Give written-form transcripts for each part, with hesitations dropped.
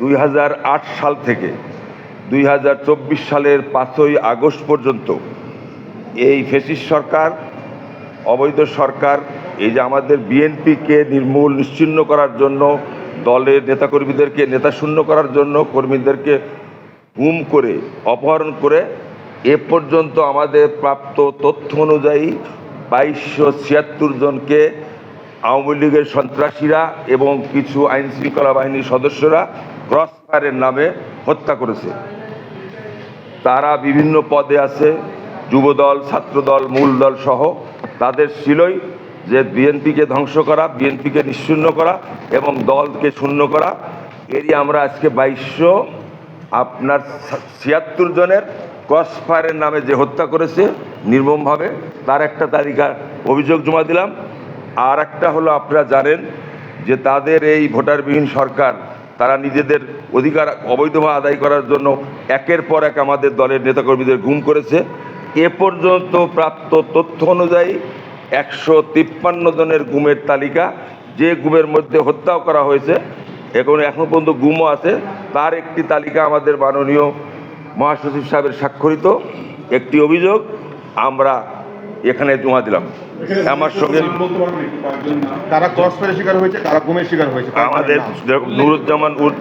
2008 সাল থেকে 2024 সালের 5ই আগস্ট পর্যন্ত এই ফ্যাসিস্ট সরকার, অবৈধ সরকার, এই যে আমাদের বিএনপিকে নিশ্চিহ্ন করার জন্য, দলের নেতাকর্মীদেরকে নেতাশূন্য করার জন্য, কর্মীদেরকে গুম করে, অপহরণ করে এ পর্যন্ত আমাদের প্রাপ্ত তথ্য অনুযায়ী 2276 জনকে আওয়ামী লীগের সন্ত্রাসীরা এবং কিছু আইনশৃঙ্খলা বাহিনীর সদস্যরা ক্রসফায়ারের নামে হত্যা করেছে। তারা বিভিন্ন পদে আছে, যুবদল, ছাত্রদল, মূল দল সহ। তাদের ছিলই যে বিএনপিকে ধ্বংস করা, বিএনপিকে নিশ্চিহ্ন করা এবং দলকে শূন্য করা। এরই আমরা আজকে 2276 জনের ক্রসফায়ারের নামে যে হত্যা করেছে নির্মমভাবে, তার একটা তালিকার অভিযোগ জমা দিলাম। আর একটা হলো, আপনারা জানেন যে তাদের এই ভোটারবিহীন সরকার, তারা নিজেদের অধিকার অবৈধভাবে আদায় করার জন্য একের পর এক আমাদের দলের নেতাকর্মীদের গুম করেছে। এ পর্যন্ত প্রাপ্ত তথ্য অনুযায়ী 153 জনের গুমের তালিকা, যে গুমের মধ্যে হত্যাও করা হয়েছে, এখন পর্যন্ত গুমও আছে, তার একটি তালিকা আমাদের মাননীয় মহাসচিব সাহেবের স্বাক্ষরিত একটি অভিযোগ আমরা এখানে জমা দিলাম। আমার সঙ্গে তারা ক্রসফায়ারের শিকার হয়েছে, তারা গুমের শিকার হয়েছে। আমাদের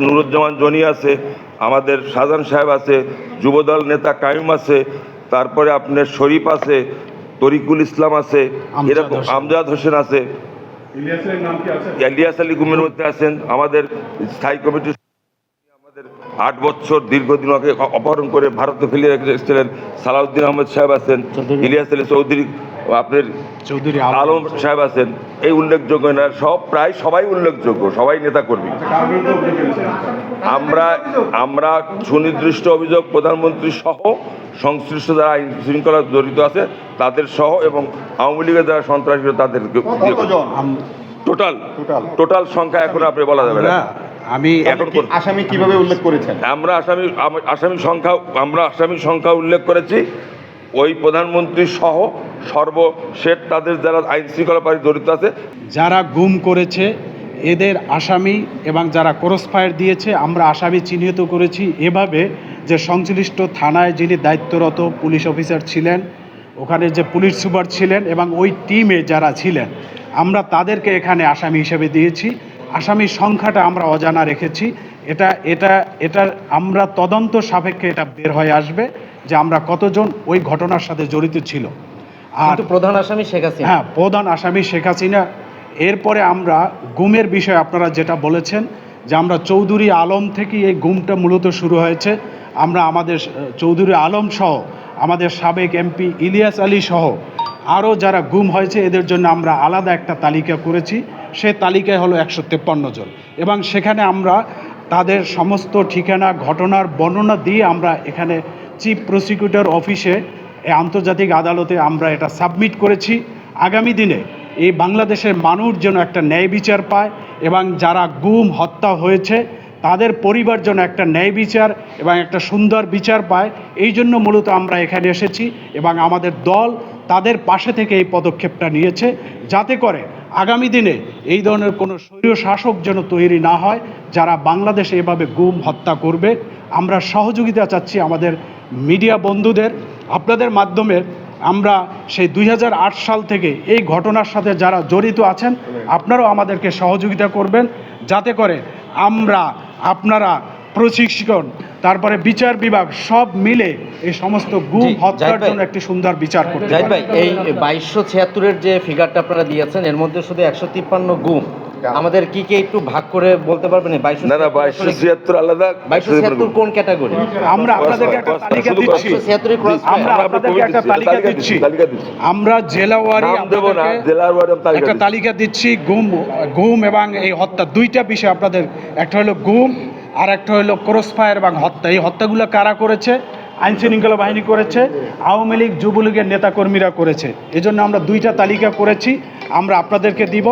নুরুজ্জামান জনি আছে, আমাদের শাহজাহান সাহেব আছে, যুবদল নেতা কায়ুম আছে, তারপরে আপনার শরীফ আছে, তরিকুল ইসলাম আছে, এরকম আমজাদ হোসেন আছে, ইলিয়াস আলী গুমের মধ্যে আছেন। আমাদের স্থায়ী কমিটির আমাদের 8 বছর দীর্ঘদিন আগে অপহরণ করে ভারতে ফেলে রেখেছিলেন সালাউদ্দিন আহমেদ সাহেব আছেন, ইলিয়াস আলী চৌধুরী, আপনার চৌধুরী আলম সাহেব আছেন। এই উল্লেখযোগ্য না, প্রায় সবাই উল্লেখযোগ্য, সবাই নেতাকর্মী। আমরা সুনির্দিষ্ট অভিযোগ প্রধানমন্ত্রী সহ সংশ্লিষ্ট যারা আইন শৃঙ্খলা জড়িত আছে তাদের সহ এবং আওয়ামী লীগের যারা সন্ত্রাসী তাদের টোটাল সংখ্যা এখন আপনি বলা যাবে না। আমি এখন আসামি কিভাবে উল্লেখ করেছেন? আমরা আসামির সংখ্যা উল্লেখ করেছি ওই প্রধানমন্ত্রী সহ সর্বশেষ তাদের যারা আইন শৃঙ্খলা বাহিনী জড়িত আছে, যারা গুম করেছে এদের আসামি এবং যারা ক্রসফায়ার দিয়েছে আমরা আসামি চিহ্নিত করেছি এভাবে যে সংশ্লিষ্ট থানায় যিনি দায়িত্বরত পুলিশ অফিসার ছিলেন, ওখানে যে পুলিশ সুপার ছিলেন এবং ওই টিমে যারা ছিলেন, আমরা তাদেরকে এখানে আসামি হিসেবে দিয়েছি। আসামির সংখ্যাটা আমরা অজানা রেখেছি। এটা আমরা তদন্ত সাপেক্ষে এটা বের হয়ে আসবে যে আমরা কতজন ওই ঘটনার সাথে জড়িত ছিল। আর প্রধান আসামি শেখ হাসিনা, হ্যাঁ, প্রধান আসামি শেখ হাসিনা। এরপরে আমরা গুমের বিষয়ে আপনারা যেটা বলেছেন যে আমরা চৌধুরী আলম থেকে এই গুমটা মূলত শুরু হয়েছে। আমরা আমাদের চৌধুরী আলম সহ আমাদের সাবেক এমপি ইলিয়াস আলী সহ আরও যারা গুম হয়েছে এদের জন্য আমরা আলাদা একটা তালিকা করেছি। সে তালিকায় হলো 153 জন এবং সেখানে আমরা তাদের সমস্ত ঠিকানা, ঘটনার বর্ণনা দিয়ে আমরা এখানে চিফ প্রসিকিউটর অফিসে আন্তর্জাতিক আদালতে আমরা এটা সাবমিট করেছি। আগামী দিনে এই বাংলাদেশের মানুষ যেন একটা ন্যায় বিচার পায় এবং যারা গুম হত্যা হয়েছে তাদের পরিবার যেন একটা ন্যায় বিচার এবং একটা সুন্দর বিচার পায়, এই জন্য মূলত আমরা এখানে এসেছি এবং আমাদের দল তাদের পাশে থেকে এই পদক্ষেপটা নিয়েছে, যাতে করে আগামী দিনে এই ধরনের কোনো স্বৈর শাসক যেন তৈরি না হয় যারা বাংলাদেশে এভাবে গুম হত্যা করবে। আমরা সহযোগিতা চাচ্ছি আমাদের মিডিয়া বন্ধুদের, আপনাদের মাধ্যমে আমরা সেই 2008 সাল থেকে এই ঘটনার সাথে যারা জড়িত আছেন আপনারাও আমাদেরকে সহযোগিতা করবেন, যাতে করে আপনারা প্রশিক্ষণ, তারপরে বিচার বিভাগ সব মিলে এই সমস্ত গুম হত্যার জন্য একটি সুন্দর বিচার করতে পারে। ভাই, এই 2276-এর যে ফিগারটা আপনারা দিয়েছেন এর মধ্যে শুধু 153 গুম, আমাদের কি একটু ভাগ করে বলতে পারবেন? 2276 আলাদা, 2276 কোন ক্যাটাগরি? আমরা আপনাদেরকে একটা তালিকা দিচ্ছি। আমরা জেলাওয়ারি একটা তালিকা দিচ্ছি। গুম এবং এই হত্যা দুইটা বিষয় আপনাদের, একটা হলো গুম আর একটা হলো ক্রসফায়ার এবং হত্যা। এই হত্যাগুলো কারা করেছে? আইন শৃঙ্খলা বাহিনী করেছে, আওয়ামী লীগ যুবলীগের নেতাকর্মীরা করেছে। এজন্য আমরা দুইটা তালিকা করেছি, আমরা আপনাদেরকে দিব।